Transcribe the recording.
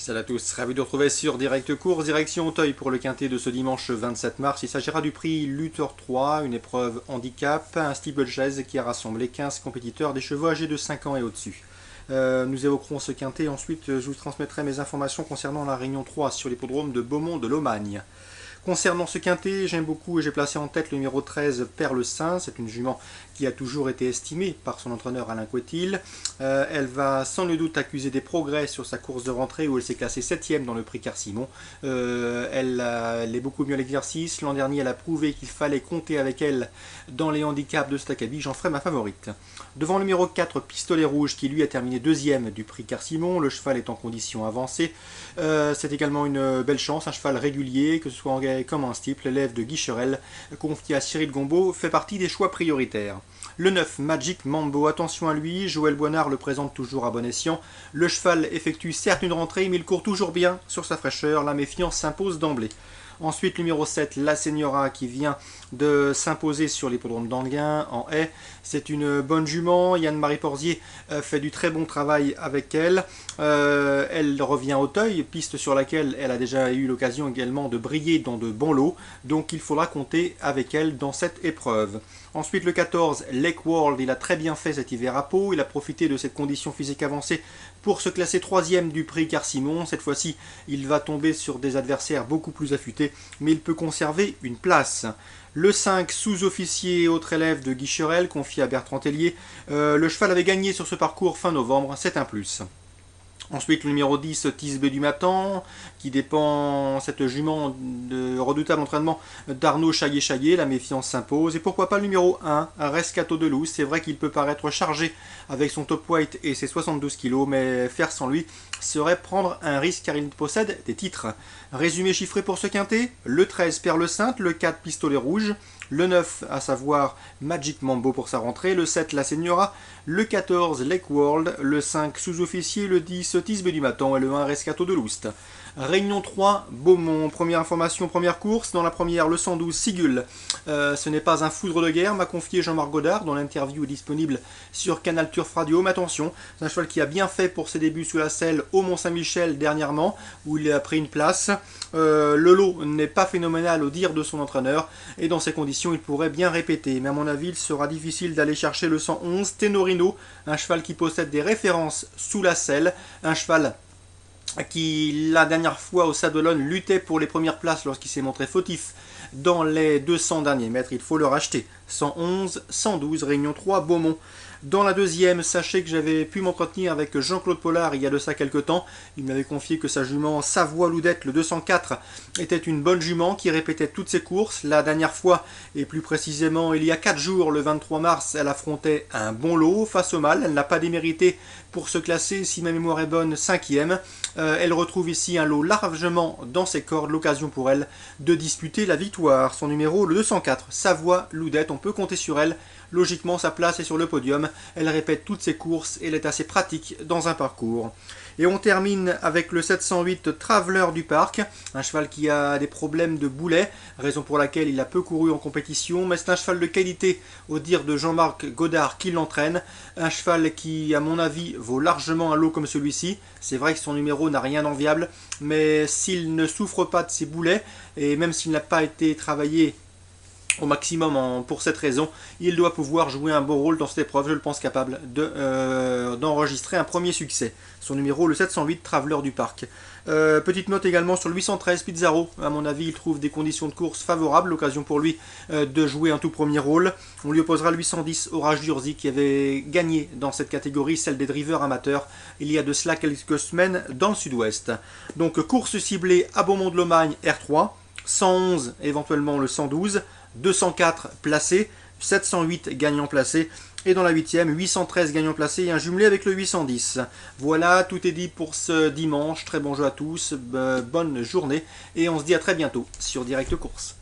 Salut à tous, ravi de vous retrouver sur Direct Course, direction Auteuil pour le quintet de ce dimanche 27 mars. Il s'agira du prix Luthor 3, une épreuve handicap, un steeplechase qui a rassemblé 15 compétiteurs, des chevaux âgés de 5 ans et au-dessus. Nous évoquerons ce quintet, ensuite je vous transmettrai mes informations concernant la Réunion 3 sur l'hippodrome de Beaumont de Lomagne. Concernant ce quintet, j'aime beaucoup et j'ai placé en tête le numéro 13, Perle Saint. C'est une jument qui a toujours été estimée par son entraîneur Alain Couetil. Elle va sans le doute accuser des progrès sur sa course de rentrée où elle s'est classée 7ème dans le prix Car-Simon. Elle est beaucoup mieux à l'exercice. L'an dernier, elle a prouvé qu'il fallait compter avec elle dans les handicaps de cet acabit. J'en ferai ma favorite. Devant le numéro 4, Pistolet Rouge, qui lui a terminé 2ème du prix Car-Simon. Le cheval est en condition avancée. C'est également une belle chance, un cheval régulier, que ce soit en comme un steeple. L'élève de Guicherel, confié à Cyril Gombeau, fait partie des choix prioritaires. Le 9, Magic Mambo, attention à lui, Joël Boinard le présente toujours à bon escient. Le cheval effectue certes une rentrée, mais il court toujours bien sur sa fraîcheur, la méfiance s'impose d'emblée. Ensuite, le numéro 7, La Señora, qui vient de s'imposer sur l'hippodrome d'Anguin en haie. C'est une bonne jument. Yann-Marie Porzier fait du très bon travail avec elle. Elle revient au Auteuil, piste sur laquelle elle a déjà eu l'occasion également de briller dans de bons lots. Donc il faudra compter avec elle dans cette épreuve. Ensuite, le 14, Lake World, il a très bien fait cet hiver à Pau. Il a profité de cette condition physique avancée pour se classer 3ème du prix Car-Simon. Cette fois-ci, il va tomber sur des adversaires beaucoup plus affûtés, mais il peut conserver une place. Le 5, sous-officier, autre élève de Guicherel, confié à Bertrand Tellier. Le cheval avait gagné sur ce parcours fin novembre, c'est un plus. Ensuite, le numéro 10, Tisbe du Matan, qui dépend, cette jument de redoutable entraînement d'Arnaud Chaillet-Chaillet. La méfiance s'impose. Et pourquoi pas le numéro 1, Rescato de Luz. C'est vrai qu'il peut paraître chargé avec son top weight et ses 72 kg, mais faire sans lui serait prendre un risque car il possède des titres. Résumé chiffré pour ce quintet, le 13, Perle Sainte, le 4, Pistolet Rouge, le 9, à savoir Magic Mambo pour sa rentrée, le 7, La Señora, le 14, Lake World, le 5, Sous-Officier, le 10, Tisbe du Matan et le 1, Rescato de Loust. Réunion 3, Beaumont. Première information, première course. Dans la première, le 112, Sigul. Ce n'est pas un foudre de guerre, m'a confié Jean-Marc Godard, dont l'interview est disponible sur Canal Turf Radio. Mais attention, c'est un cheval qui a bien fait pour ses débuts sous la selle au Mont-Saint-Michel dernièrement, où il a pris une place. Le lot n'est pas phénoménal au dire de son entraîneur, et dans ces conditions, il pourrait bien répéter. Mais à mon avis, il sera difficile d'aller chercher le 111, Tenorino, un cheval qui possède des références sous la selle, un cheval qui la dernière fois au Saddle-On luttait pour les premières places lorsqu'il s'est montré fautif dans les 200 derniers mètres. Il faut le racheter. 111, 112, Réunion 3, Beaumont. Dans la deuxième, sachez que j'avais pu m'entretenir avec Jean-Claude Pollard il y a de ça quelques temps. Il m'avait confié que sa jument Savoie-Loudette, le 204, était une bonne jument qui répétait toutes ses courses. La dernière fois, et plus précisément il y a 4 jours, le 23 mars, elle affrontait un bon lot face au mâle. Elle n'a pas démérité pour se classer, si ma mémoire est bonne, 5ème. Elle retrouve ici un lot largement dans ses cordes, l'occasion pour elle de disputer la victoire. Son numéro, le 204, Savoie-Loudette, on peut compter sur elle. Logiquement, sa place est sur le podium. Elle répète toutes ses courses et elle est assez pratique dans un parcours. Et on termine avec le 708 Traveler du Parc, un cheval qui a des problèmes de boulet, raison pour laquelle il a peu couru en compétition, mais c'est un cheval de qualité au dire de Jean-Marc Godard qui l'entraîne, un cheval qui à mon avis vaut largement un lot comme celui-ci. C'est vrai que son numéro n'a rien d'enviable, mais s'il ne souffre pas de ses boulets, et même s'il n'a pas été travaillé au maximum pour cette raison, il doit pouvoir jouer un beau rôle dans cette épreuve. Je le pense capable d'enregistrer un premier succès. Son numéro, le 708, Traveler du Parc. Petite note également sur le 813, Pizarro. À mon avis, il trouve des conditions de course favorables, l'occasion pour lui de jouer un tout premier rôle. On lui opposera le 810, Orage d'Urzy, qui avait gagné dans cette catégorie, celle des drivers amateurs, il y a de cela quelques semaines dans le sud-ouest. Donc, course ciblée à Beaumont de Lomagne, R3, 111, éventuellement le 112, 204 placé, 708 gagnants placés, et dans la 8ème, 813 gagnants placés et un jumelé avec le 810. Voilà, tout est dit pour ce dimanche. Très bon jeu à tous, bonne journée, et on se dit à très bientôt sur Direct Course.